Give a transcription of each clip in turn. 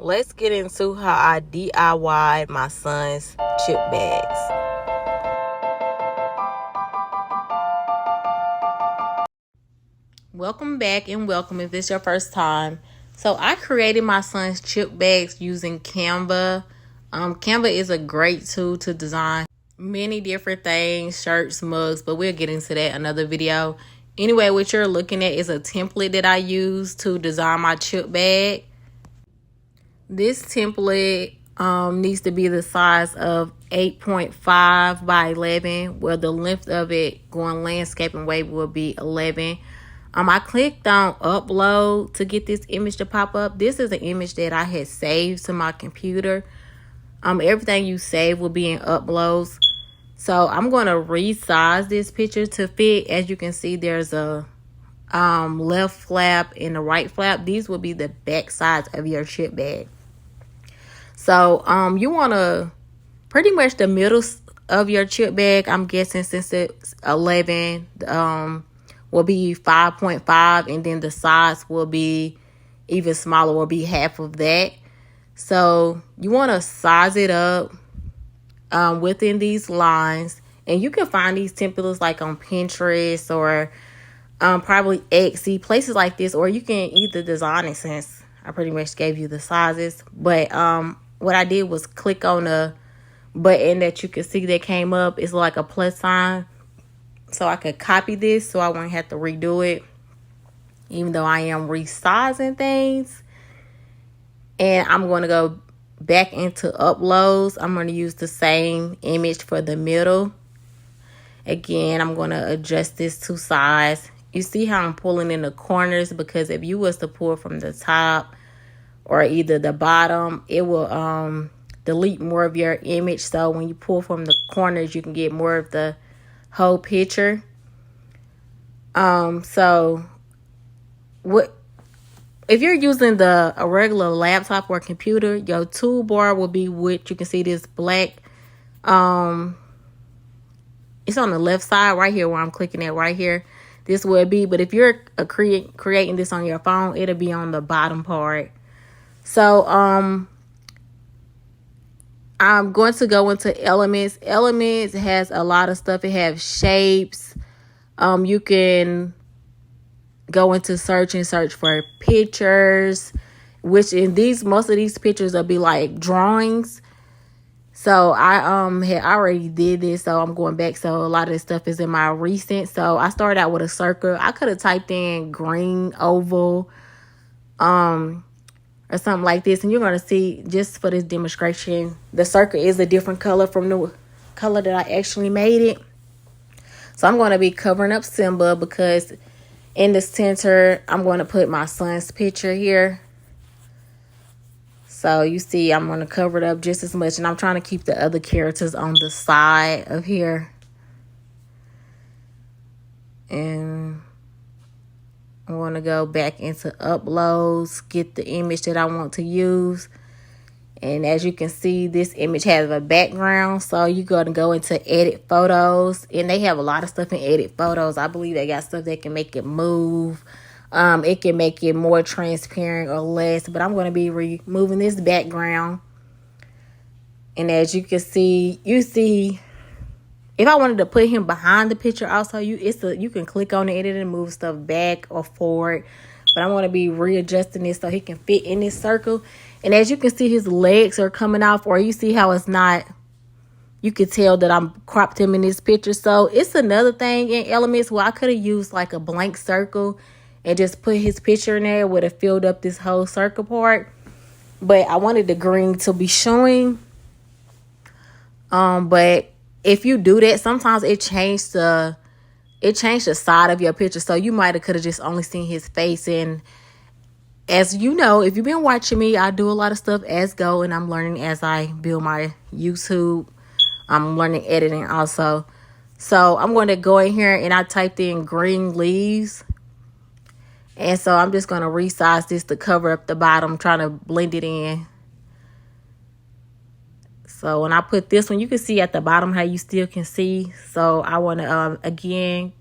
let's get into how I DIY'd my son's chip bags. Welcome back and welcome if this is your first time. So I created my son's chip bags using Canva. Canva is a great tool to design many different things, shirts, mugs, but we'll get into that another video. Anyway, what you're looking at is a template that I use to design my chip bag. This template needs to be the size of 8.5 by 11, where the length of it going landscape and wave will be 11. I clicked on upload to get this image to pop up. This is an image that I had saved to my computer. Everything you save will be in uploads. So I'm going to resize this picture to fit. As you can see, there's a left flap and the right flap. These will be the back sides of your chip bag. So you want to pretty much the middle of your chip bag, I'm guessing since it's 11, will be 5.5, and then the sides will be even smaller, will be half of that. So you want to size it up within these lines, and you can find these templates like on Pinterest or probably Etsy, places like this, or you can either design it since I pretty much gave you the sizes. But what I did was click on the button that you can see that came up. It's like a plus sign, so I could copy this so I won't have to redo it, even though I am resizing things. And I'm going to go back into uploads. I'm going to use the same image for the middle. Again, I'm going to adjust this to size. You see how I'm pulling in the corners, because if you was to pull from the top or either the bottom, it will delete more of your image. So when you pull from the corners, you can get more of the whole picture. So what if you're using a regular laptop or computer, your toolbar will be what you can see this black. It's on the left side right here where I'm clicking at right here. This will be, but if you're creating this on your phone, it'll be on the bottom part. So I'm going to go into elements. Elements has a lot of stuff. It has shapes. You can go into search and search for pictures, which in most of these pictures will be like drawings. So I had already did this, so I'm going back. So a lot of this stuff is in my recent. So I started out with a circle. I could have typed in green oval or something like this, and you're going to see, just for this demonstration, the circle is a different color from the color that I actually made it. So I'm going to be covering up Simba, because in the center, I'm going to put my son's picture here. So you see, I'm going to cover it up just as much. And I'm trying to keep the other characters on the side of here. And I want to go back into uploads, get the image that I want to use. And as you can see, this image has a background. So you're going to go into edit photos. And they have a lot of stuff in edit photos. I believe they got stuff that can make it move. It can make it more transparent or less. But I'm going to be removing this background. And as you can see, if I wanted to put him behind the picture also, you can click on the edit and move stuff back or forward. But I'm going to be readjusting this so he can fit in this circle. And as you can see, his legs are coming off, or you see how it's not, you can tell that I'm cropped him in this picture. So it's another thing in elements where I could have used like a blank circle and just put his picture in there, would have filled up this whole circle part. But I wanted the green to be showing. But if you do that, sometimes it changed the side of your picture. So you might have could have just only seen his face. And as you know, if you've been watching me, I do a lot of stuff as go, and I'm learning as I build my YouTube. I'm learning editing also. So I'm going to go in here, and I typed in green leaves. And so I'm just going to resize this to cover up the bottom, trying to blend it in. So when I put this one, you can see at the bottom how you still can see. So I want to, again,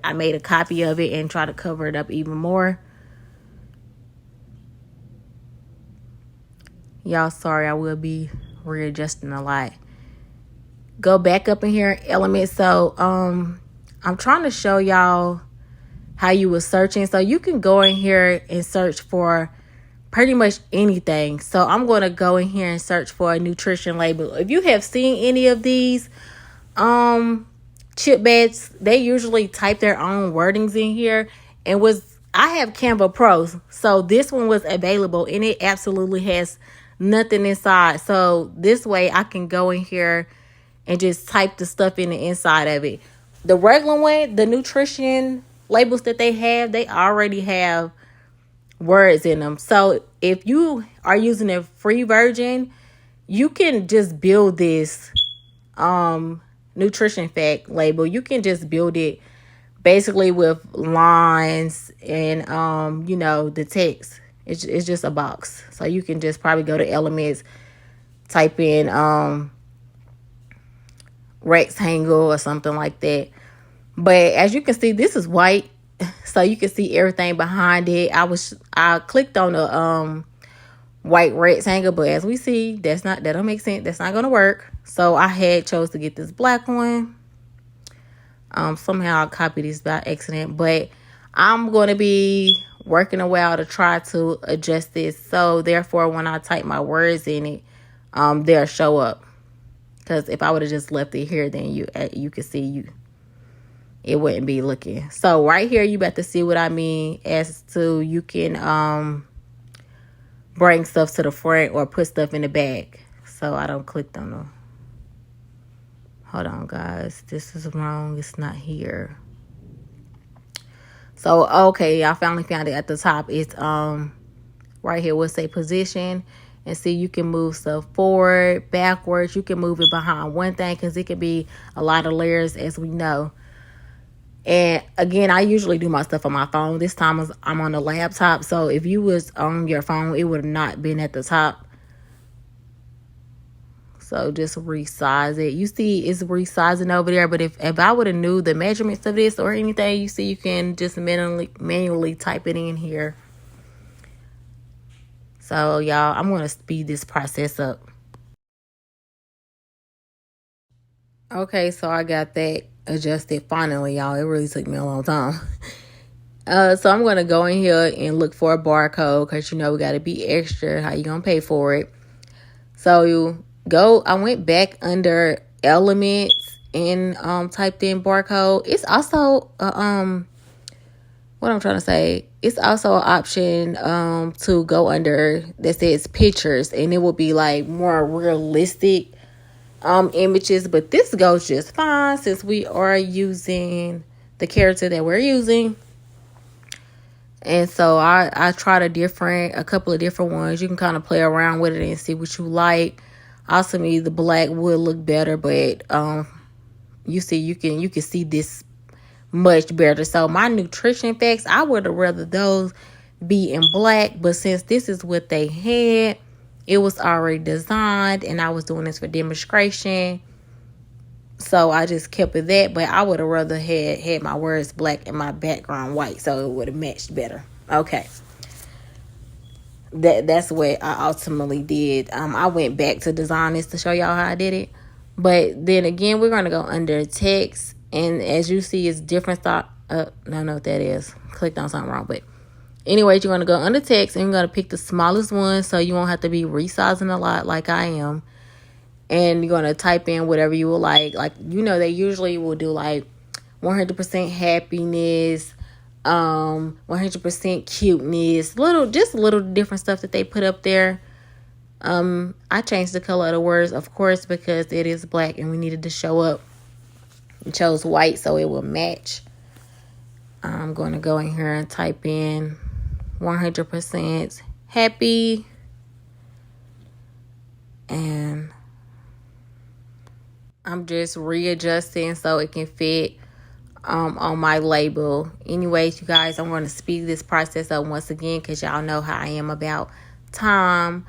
I made a copy of it and try to cover it up even more. Y'all, sorry, I will be readjusting a lot. Go back up in here, elements. So I'm trying to show y'all how you were searching. So you can go in here and search for pretty much anything. So I'm going to go in here and search for a nutrition label. If you have seen any of these chip bags, they usually type their own wordings in here. And I have Canva Pro, so this one was available and it absolutely has nothing inside. So this way I can go in here and just type the stuff in the inside of it. The regular one, the nutrition labels that they have, they already have words in them. So if you are using a free version, you can just build this nutrition fact label. You can just build it basically with lines and the text. It's just a box. So you can just probably go to elements, type in rectangle or something like that. But as you can see, this is white, so you can see everything behind it. I clicked on the white rectangle, but as we see, that don't make sense. That's not gonna work. So I had chose to get this black one. Somehow I copied this by accident, but I'm gonna be working a while to try to adjust this. So therefore, when I type my words in it, they'll show up. Because if I would have just left it here, then you could see it wouldn't be looking. So right here, you about to see what I mean as to you can bring stuff to the front or put stuff in the back. So I don't click on them. Hold on, guys. This is wrong. It's not here. So, okay, I finally found it at the top. It's right here. We'll say position. And see, you can move stuff forward, backwards. You can move it behind one thing because it can be a lot of layers, as we know. And again, I usually do my stuff on my phone. This time I'm on the laptop. So if you was on your phone, it would have not been at the top. So just resize it. You see it's resizing over there. But if I would have knew the measurements of this or anything, you see you can just manually type it in here. So y'all, I'm going to speed this process up. Okay, so I got that adjusted finally, y'all. It really took me a long time. So I'm going to go in here and look for a barcode because, we got to be extra. How you going to pay for it? So I went back under elements and typed in barcode. It's also what I'm trying to say, it's also an option to go under that says pictures, and it will be like more realistic images, but this goes just fine since we are using the character that we're using. And so I tried a couple of different ones. You can kind of play around with it and see what you like. Also, the black would look better, but you see, you can see this much better. So my nutrition facts, I would have rather those be in black, but since this is what they had, it was already designed, and I was doing this for demonstration, so I just kept it that. But I would have rather had my words black and my background white, so it would have matched better. Okay, that's what I ultimately did. I went back to design this to show y'all how I did it, but then again, we're gonna go under text, and as you see, it's different thought. I don't know what that is. Clicked on something wrong, but anyways, you're going to go under text and you're going to pick the smallest one so you won't have to be resizing a lot like I am. And you're going to type in whatever you would like. Like, they usually will do like 100% happiness, 100% cuteness, little different stuff that they put up there. I changed the color of the words, of course, because it is black and we needed to show up. I chose white so it will match. I'm going to go in here and type in 100% happy, and I'm just readjusting so it can fit on my label. Anyways, you guys, I'm going to speed this process up once again because y'all know how I am about time.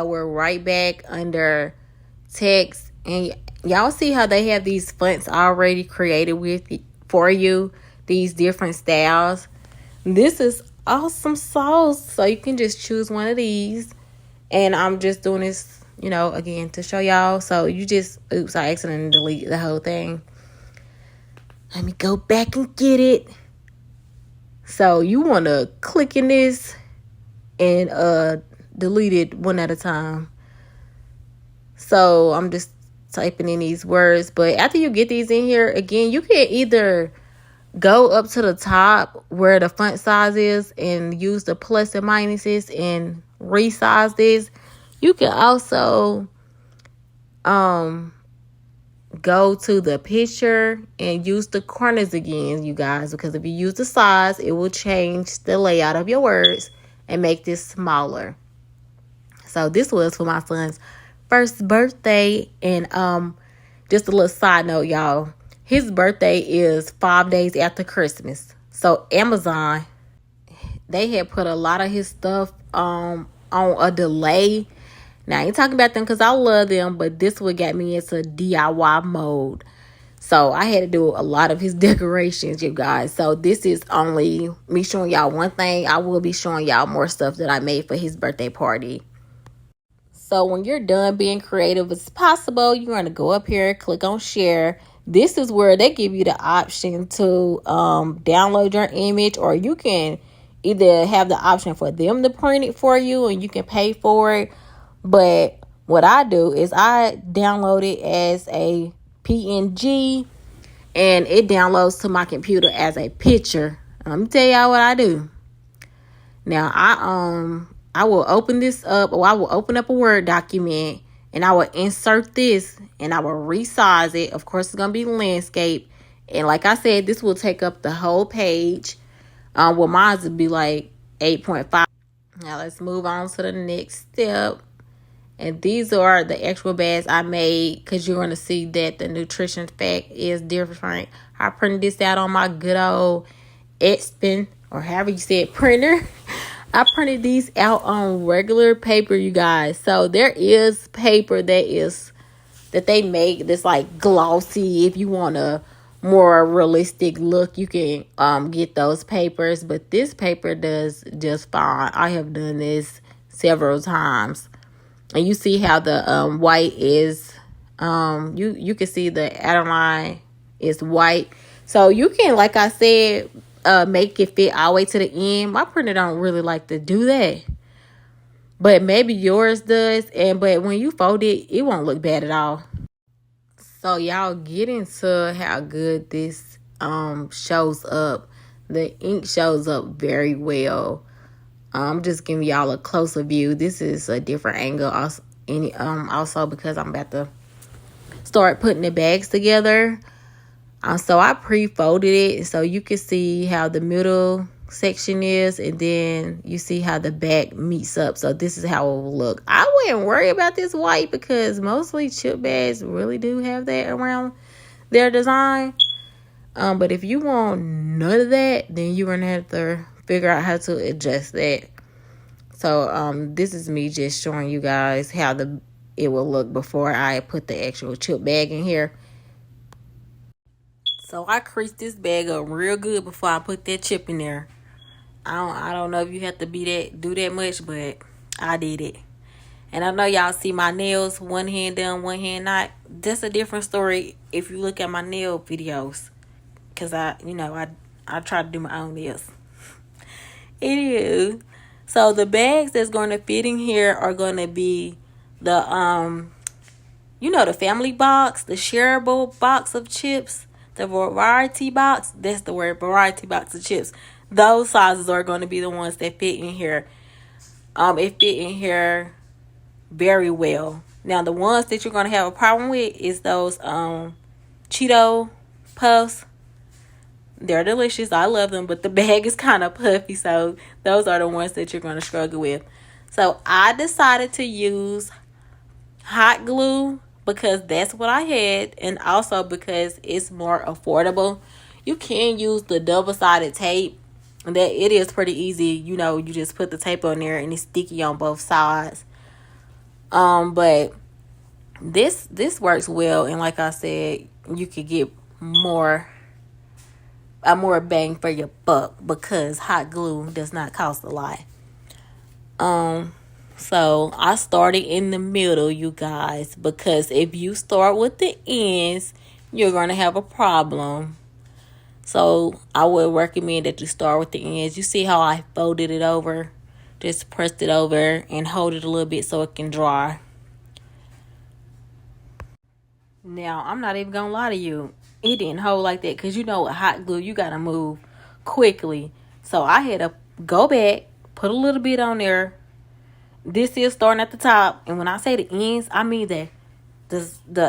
So we're right back under text, and y'all see how they have these fonts already created for you, these different styles. This is awesome sauce. So you can just choose one of these, and I'm just doing this, again, to show y'all. So you just, oops, I accidentally deleted the whole thing. Let me go back and get it. So you want to click in this and delete it one at a time. So I'm just typing in these words. But after you get these in here, again, you can either go up to the top where the font size is and use the plus and minuses and resize this. You can also go to the picture and use the corners again, you guys, because if you use the size, it will change the layout of your words and make this smaller. So this was for my son's first birthday. And just a little side note, y'all, his birthday is 5 days after Christmas. So Amazon, they had put a lot of his stuff on a delay. Now, I ain't talking about them because I love them, but this one got me into DIY mode. So I had to do a lot of his decorations, you guys. So this is only me showing y'all one thing. I will be showing y'all more stuff that I made for his birthday party. So when you're done being creative as possible, you're going to go up here, click on share. This is where they give you the option to download your image, or you can either have the option for them to print it for you and you can pay for it. But what I do is I download it as a PNG and it downloads to my computer as a picture. Let me tell y'all what I do. Now I will open this up, or I will open up a Word document and I will insert this and I will resize it. Of course, it's going to be landscape. And like I said, this will take up the whole page. Well, mine would be like 8.5. Now let's move on to the next step. And these are the actual bags I made, because you're going to see that the nutrition fact is different. I printed this out on my good old Epson, or however you say it, printer. I printed these out on regular paper, you guys. So there is paper that they make that's like glossy. If you want a more realistic look, you can get those papers. But this paper does just fine. I have done this several times. And you see how the white is, you can see the outer line is white. So you can, like I said, make it fit all the way to the end. My printer don't really like to do that, but maybe yours does. But when you fold it, it won't look bad at all. So y'all get into how good this shows up. The ink shows up very well. I'm just giving y'all a closer view. This is a different angle also because I'm about to start putting the bags together. So I pre-folded it so you can see how the middle section is, and then you see how the back meets up. So this is how it will look. I wouldn't worry about this white because mostly chip bags really do have that around their design. But if you want none of that, then you're going to have to figure out how to adjust that. So this is me just showing you guys how it will look before I put the actual chip bag in here. So I creased this bag up real good before I put that chip in there. I don't know if you have to do that much, but I did it. And I know y'all see my nails, one hand done, one hand not. That's a different story if you look at my nail videos. Because I try to do my own nails. It is. So the bags that's going to fit in here are going to be the, the family box, the shareable box of chips, the variety box. That's the word, variety box of chips. Those sizes are going to be the ones that fit in here. It fit in here very well. Now, the ones that you're going to have a problem with is those Cheeto Puffs. They're delicious. I love them, but the bag is kind of puffy, so those are the ones that you're going to struggle with. So I decided to use hot glue because that's what I had, and also because it's more affordable. You can use the double-sided tape. That it is pretty easy. You just put the tape on there and it's sticky on both sides. But this works well, and like I said, you could get more bang for your buck because hot glue does not cost a lot. So I started in the middle, you guys, because if you start with the ends, you're gonna have a problem. So I would recommend that you start with the ends. You see how I folded it over? Just pressed it over and hold it a little bit so it can dry. Now, I'm not even gonna lie to you. It didn't hold like that because you know with hot glue, you gotta move quickly. So I had to go back, put a little bit on there. This is starting at the top. And when I say the ends, I mean the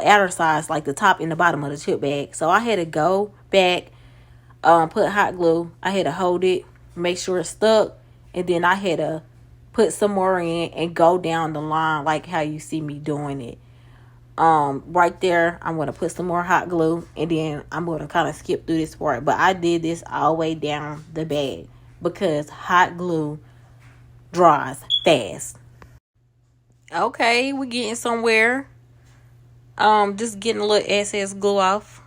outer sides, like the top and the bottom of the chip bag. So I had to go back, put hot glue. I had to hold it, make sure it stuck. And then I had to put some more in and go down the line like how you see me doing it. Right there, I'm going to put some more hot glue, and then I'm going to kind of skip through this part. But I did this all the way down the bag because hot glue dries fast. Okay, we're getting somewhere. Just getting a little excess glue off.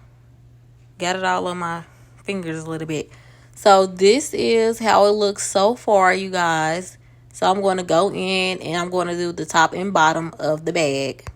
Got it all on my fingers a little bit. So this is how it looks so far, you guys. So I'm going to go in and I'm going to do the top and bottom of the bag.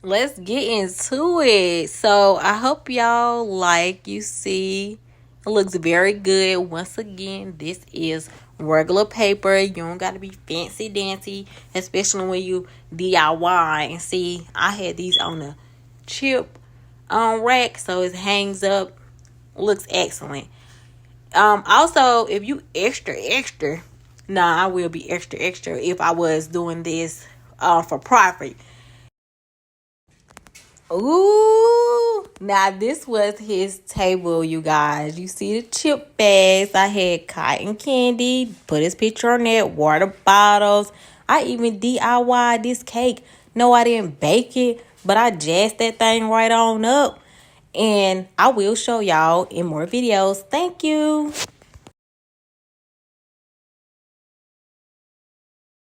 Let's get into it. So I hope y'all like. You see it looks very good. Once again, this is regular paper. You don't gotta be fancy dancy, especially when you DIY. And see, I had these on the chip rack, so it hangs up. Looks excellent. Also, if you extra, I will be extra if I was doing this for profit. Ooh, now this was his table, you guys. You see the chip bags. I had cotton candy, put his picture on that, water bottles. I even DIY this cake. No, I didn't bake it, but I jazzed that thing right on up. And I will show y'all in more videos. Thank you.